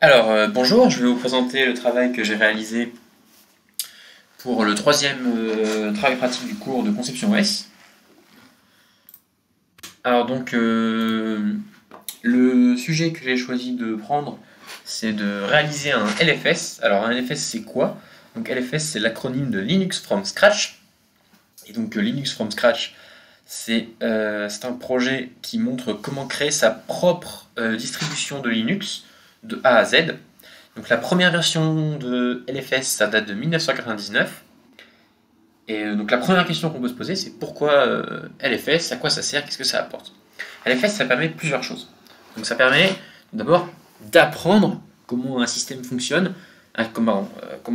Bonjour, je vais vous présenter le travail que j'ai réalisé pour le troisième travail pratique du cours de conception OS. Le sujet que j'ai choisi de prendre, c'est de réaliser un LFS. Alors, un LFS, c'est quoi? Donc, LFS, c'est l'acronyme de Linux from Scratch. Et donc, Linux from Scratch, c'est un projet qui montre comment créer sa propre distribution de Linux de A à Z. Donc la première version de LFS, ça date de 1999. Et donc la première question qu'on peut se poser, c'est pourquoi LFS, à quoi ça sert, qu'est-ce que ça apporte? LFS, ça permet plusieurs choses. Donc ça permet d'abord d'apprendre comment un système fonctionne, comment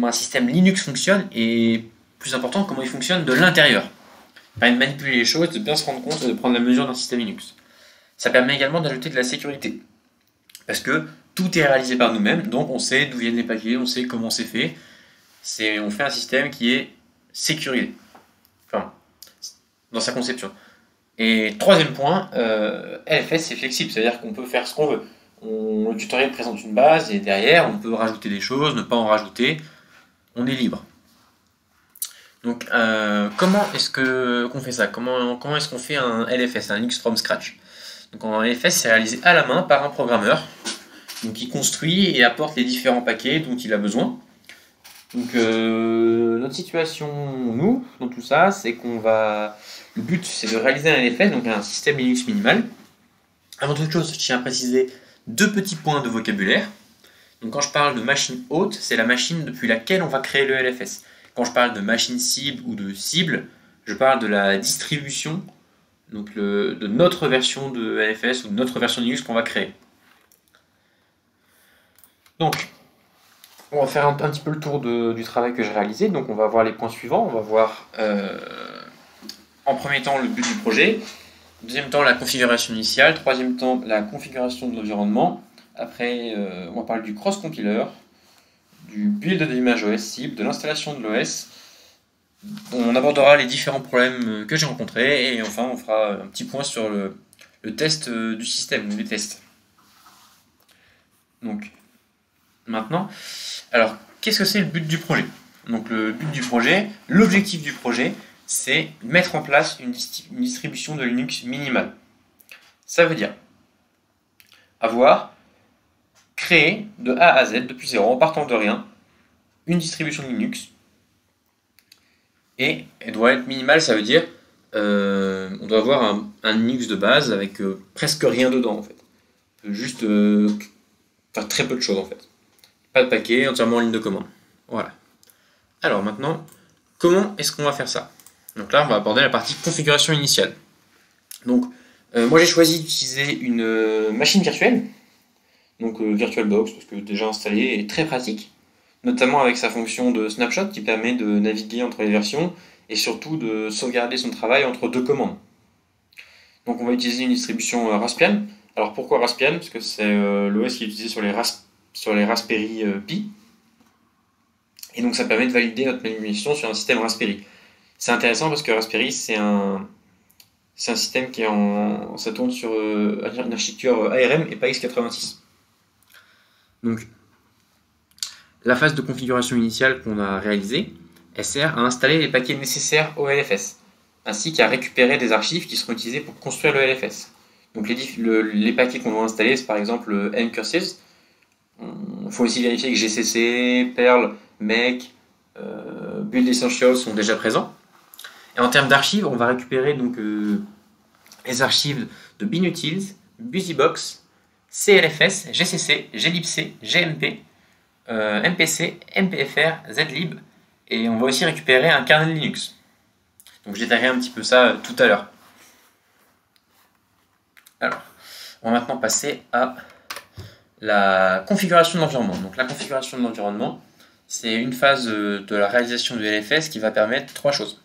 un système Linux fonctionne, et plus important, comment il fonctionne de l'intérieur. Ça permet de manipuler les choses, de bien se rendre compte et de prendre la mesure d'un système Linux. Ça permet également d'ajouter de la sécurité. Parce que tout est réalisé par nous-mêmes, donc on sait d'où viennent les paquets, on sait comment c'est fait. On fait un système qui est sécurisé, enfin, dans sa conception. Et troisième point, LFS c'est flexible, c'est-à-dire qu'on peut faire ce qu'on veut. Le tutoriel présente une base et derrière on peut rajouter des choses, ne pas en rajouter, on est libre. Donc comment est-ce qu'on fait ça? Comment est-ce qu'on fait un LFS, un Linux from Scratch? Donc en LFS c'est réalisé à la main par un programmeur. Donc il construit et apporte les différents paquets dont il a besoin. Donc notre situation, nous, dans tout ça, c'est le but c'est de réaliser un LFS, donc un système Linux minimal. Avant toute chose, je tiens à préciser deux petits points de vocabulaire. Donc quand je parle de machine hôte, c'est la machine depuis laquelle on va créer le LFS. Quand je parle de machine cible ou de cible, je parle de la distribution, donc de notre version de LFS ou de notre version Linux qu'on va créer. Donc, on va faire un petit peu le tour du travail que j'ai réalisé. Donc, on va voir les points suivants. On va voir en premier temps le but du projet, deuxième temps la configuration initiale, troisième temps la configuration de l'environnement. Après, on va parler du cross-compiler, du build de l'image OS cible, de l'installation de l'OS. On abordera les différents problèmes que j'ai rencontrés et enfin, on fera un petit point sur le test du système, les tests. Donc, maintenant, alors qu'est-ce que c'est le but du projet? Donc le but du projet, l'objectif du projet, c'est mettre en place une distribution de Linux minimale. Ça veut dire créé de A à Z, depuis zéro, en partant de rien, une distribution de Linux. Et elle doit être minimale, ça veut dire on doit avoir un Linux de base avec presque rien dedans en fait. Juste faire très peu de choses en fait. Pas de paquet, entièrement en ligne de commande. Voilà. Alors maintenant, comment est-ce qu'on va faire ça? Donc là, on va aborder la partie configuration initiale. Donc, moi j'ai choisi d'utiliser une machine virtuelle, donc VirtualBox, parce que déjà installée et très pratique, notamment avec sa fonction de snapshot qui permet de naviguer entre les versions et surtout de sauvegarder son travail entre deux commandes. Donc on va utiliser une distribution Raspbian. Alors pourquoi Raspbian? Parce que c'est l'OS qui est utilisé sur les Raspberry Pi. Et donc ça permet de valider notre manipulation sur un système Raspberry. C'est intéressant parce que Raspberry c'est un système ça tourne sur une architecture ARM et pas x86. Donc la phase de configuration initiale qu'on a réalisée, elle sert à installer les paquets nécessaires au LFS, ainsi qu'à récupérer des archives qui seront utilisées pour construire le LFS. Donc les paquets qu'on doit installer, c'est par exemple mcurses. Il faut aussi vérifier que GCC, Perl, Make, Build Essentials sont déjà présents. Et en termes d'archives, on va récupérer donc les archives de binutils, busybox, CLFS, GCC, glibc, gmp, mpc, mpfr, zlib, et on va aussi récupérer un kernel Linux. Donc je détaillerai un petit peu ça tout à l'heure. Alors, on va maintenant passer à la configuration de l'environnement. Donc la configuration de l'environnement, c'est une phase de la réalisation du LFS qui va permettre trois choses.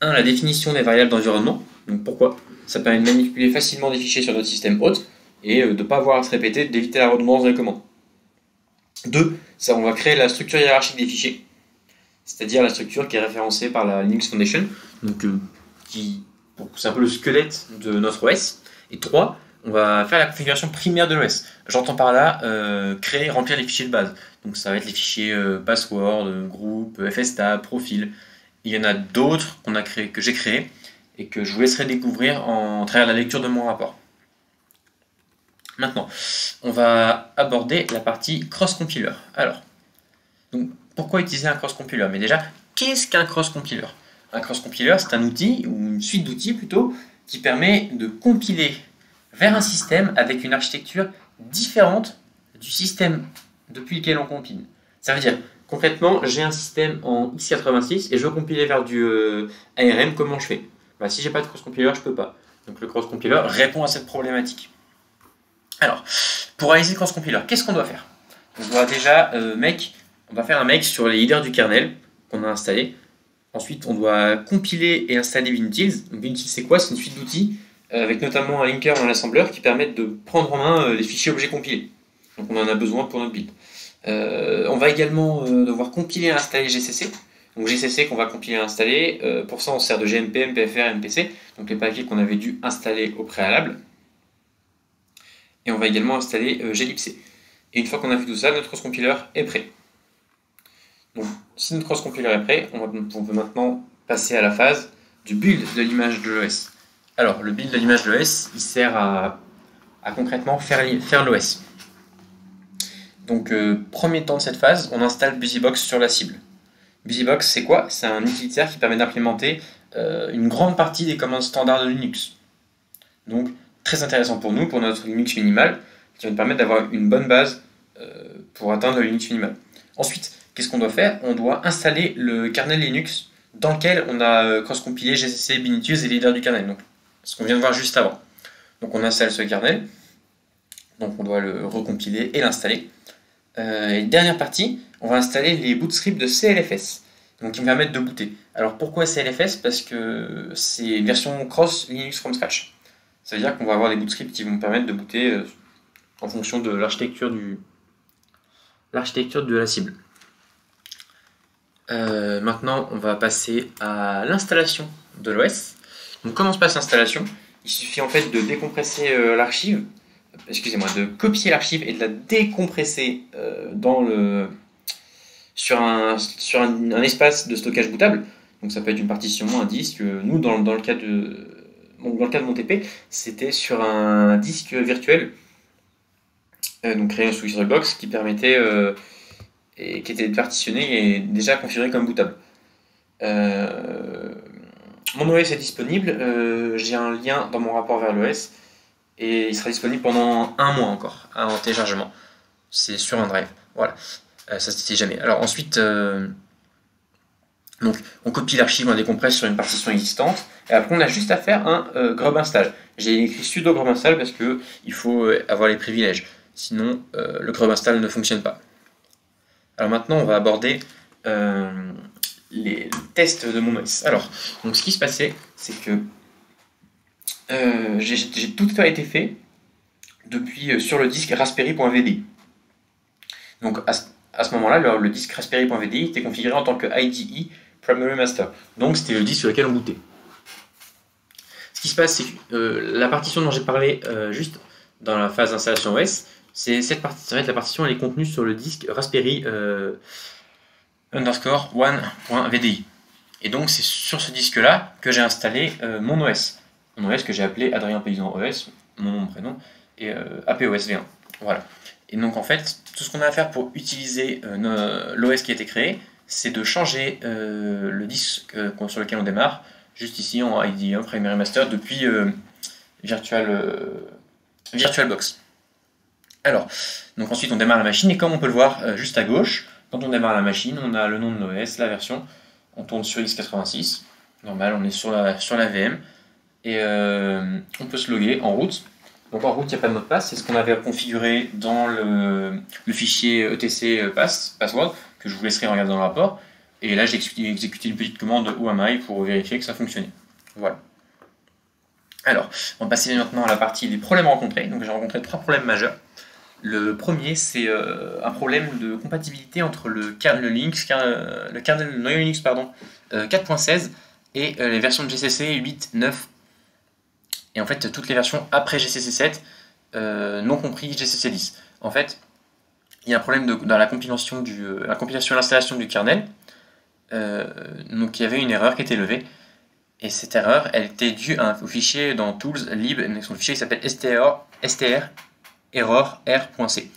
1. La définition des variables d'environnement. Donc pourquoi? Ça permet de manipuler facilement des fichiers sur notre système hôte et de ne pas avoir à se répéter, d'éviter la redondance des commandes. 2. On va créer la structure hiérarchique des fichiers, c'est-à-dire la structure qui est référencée par la Linux Foundation, donc c'est un peu le squelette de notre OS. Et 3. on va faire la configuration primaire de l'OS. J'entends par là créer et remplir les fichiers de base. Donc ça va être les fichiers password, groupe, fstab, profil. Il y en a d'autres que j'ai créés et que je vous laisserai découvrir en travers la lecture de mon rapport. Maintenant, on va aborder la partie cross-compiler. Alors, donc, pourquoi utiliser un cross-compiler? Mais déjà, qu'est-ce qu'un cross-compiler? Un cross-compiler, c'est un outil, ou une suite d'outils plutôt, qui permet de compiler vers un système avec une architecture différente du système depuis lequel on compile. Ça veut dire, concrètement, j'ai un système en x86 et je veux compiler vers du ARM, comment je fais? Bah, si j'ai pas de cross-compiler, je peux pas. Donc le cross-compiler répond à cette problématique. Alors, pour réaliser le cross-compiler, qu'est-ce qu'on doit faire? On doit déjà on va faire un make sur les headers du kernel qu'on a installé. Ensuite, on doit compiler et installer Vinutils. Vinutils, c'est quoi? C'est une suite d'outils avec notamment un linker et un assembler qui permettent de prendre en main les fichiers objets compilés. Donc on en a besoin pour notre build. On va également devoir compiler et installer GCC. Donc GCC qu'on va compiler et installer. Pour ça, on sert de GMP, MPFR, MPC, donc les paquets qu'on avait dû installer au préalable. Et on va également installer glibc. Et une fois qu'on a fait tout ça, notre cross-compiler est prêt. Donc, si notre cross-compiler est prêt, on peut maintenant passer à la phase du build de l'image de l'OS. Alors, le build de l'image de l'OS, il sert à concrètement faire l'OS. Donc, premier temps de cette phase, on installe BusyBox sur la cible. BusyBox, c'est quoi? C'est un utilitaire qui permet d'implémenter une grande partie des commandes standards de Linux. Donc, très intéressant pour nous, pour notre Linux minimal, qui va nous permettre d'avoir une bonne base pour atteindre le Linux minimal. Ensuite, qu'est-ce qu'on doit faire? On doit installer le kernel Linux dans lequel on a cross-compilé GCC, Binitius et les headers du kernel, donc ce qu'on vient de voir juste avant. Donc on installe ce kernel, donc on doit le recompiler et l'installer. Et dernière partie, on va installer les bootscripts de CLFS, donc qui me permettent de booter. Alors pourquoi CLFS? Parce que c'est une version cross Linux from scratch. Ça veut dire qu'on va avoir des bootscripts qui vont me permettre de booter en fonction de l'architecture de la cible. Maintenant, on va passer à l'installation de l'OS. Donc, comment se passe l'installation? Il suffit en fait de décompresser l'archive, de copier l'archive et de la décompresser sur un espace de stockage bootable. Donc, ça peut être une partition, un disque. Nous, dans le cas de mon TP, c'était sur un disque virtuel, donc créé sous VirtualBox, qui permettait et qui était partitionné et déjà configuré comme bootable. Mon OS est disponible, j'ai un lien dans mon rapport vers l'OS et il sera disponible pendant un mois encore en téléchargement. C'est sur un drive, voilà, ça se disait jamais. Alors ensuite, donc on copie l'archive, on la décompresse sur une partition existante et après on a juste à faire un grub install. J'ai écrit sudo grub install parce que il faut avoir les privilèges, sinon le grub install ne fonctionne pas. Alors maintenant, on va aborder les tests de mon OS. Alors, donc ce qui se passait, c'est que tout a été fait depuis sur le disque raspberry.vdi. Donc à ce moment-là, le disque raspberry.vdi était configuré en tant que IDE Primary Master. Donc c'était le disque sur lequel on bootait. Ce qui se passe, c'est que la partition dont j'ai parlé juste dans la phase d'installation OS, c'est cette partie, ça va être la partition, elle est contenue sur le disque Raspberry _1.vdi. Et donc c'est sur ce disque-là que j'ai installé mon OS. Mon OS que j'ai appelé Adrien Paysan OS, mon nom, mon prénom, et APOS V1. Voilà. Et donc en fait, tout ce qu'on a à faire pour utiliser l'OS qui a été créé, c'est de changer le disque sur lequel on démarre, juste ici en IDE Primary Master depuis VirtualBox. Alors, donc ensuite on démarre la machine et comme on peut le voir juste à gauche, quand on démarre la machine, on a le nom de l'OS, la version, on tourne sur x86, normal, on est sur la VM, et on peut se loguer en route. Donc en route, il n'y a pas de mot de passe, c'est ce qu'on avait configuré dans le fichier etc password, que je vous laisserai regarder dans le rapport, et là j'ai exécuté une petite commande whoami pour vérifier que ça fonctionnait. Voilà. Alors, on va passer maintenant à la partie des problèmes rencontrés. Donc j'ai rencontré 3 problèmes majeurs. Le premier, c'est un problème de compatibilité entre le kernel noyau Linux 4.16 et les versions de GCC 8, 9 et en fait toutes les versions après GCC 7 non compris GCC 10. En fait, il y a un problème dans la compilation et l'installation du kernel. Donc il y avait une erreur qui était levée. Et cette erreur, elle était due au fichier dans tools lib. Donc son fichier s'appelle str error r.c.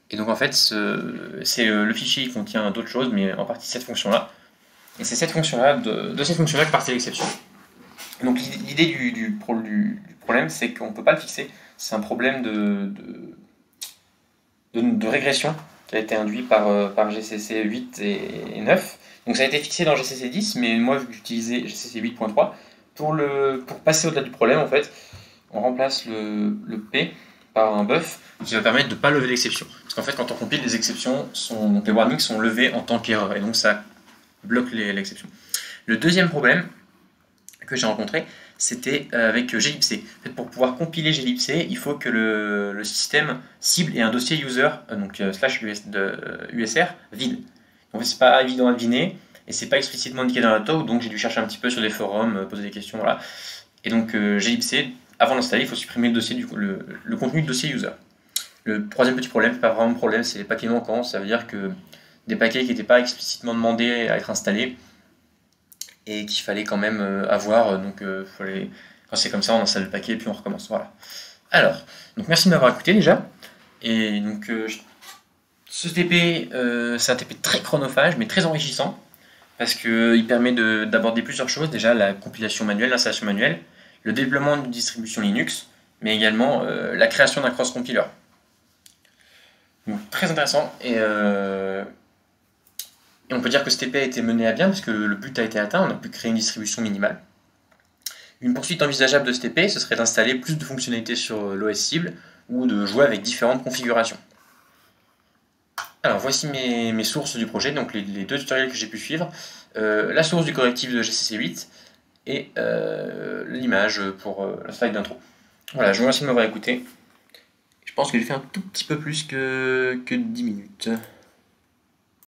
Et donc en fait, c'est le fichier qui contient d'autres choses, mais en partie cette fonction-là. Et c'est cette fonction-là, de cette fonction-là que partait l'exception. Donc l'idée du problème, c'est qu'on ne peut pas le fixer. C'est un problème de régression qui a été induit par GCC 8 et 9. Donc ça a été fixé dans GCC 10, mais moi j'utilisais GCC 8.3. Pour passer au-delà du problème, en fait, on remplace le P par un buff qui va permettre de ne pas lever l'exception. Parce qu'en fait, quand on compile, les exceptions donc les warnings sont levés en tant qu'erreur, et donc ça bloque l'exception. Le deuxième problème que j'ai rencontré, c'était avec glibc. En fait, pour pouvoir compiler glibc, il faut que le système cible ait un dossier user, donc /usr vide. Donc c'est pas évident à deviner, et c'est pas explicitement indiqué dans la talk, donc j'ai dû chercher un petit peu sur les forums, poser des questions, voilà. Et donc glibc, avant d'installer, il faut supprimer le dossier le contenu du dossier user. Le troisième petit problème, c'est pas vraiment un problème, c'est les paquets manquants. Ça veut dire que des paquets qui n'étaient pas explicitement demandés à être installés et qu'il fallait quand même avoir, donc quand c'est comme ça, on installe le paquet et puis on recommence. Voilà. Alors, donc merci de m'avoir écouté déjà. Et donc ce TP, c'est un TP très chronophage, mais très enrichissant, parce qu'il permet d'aborder plusieurs choses. Déjà, la compilation manuelle, l'installation manuelle, le déploiement d'une distribution Linux, mais également la création d'un cross-compiler. Donc, très intéressant, et on peut dire que ce TP a été mené à bien, parce que le but a été atteint, on a pu créer une distribution minimale. Une poursuite envisageable de ce TP, ce serait d'installer plus de fonctionnalités sur l'OS cible, ou de jouer avec différentes configurations. Alors voici mes sources du projet, donc les deux tutoriels que j'ai pu suivre, la source du correctif de GCC 8 et l'image pour la slide d'intro. Voilà, je vous remercie de m'avoir écouté. Je pense que j'ai fait un tout petit peu plus que 10 minutes.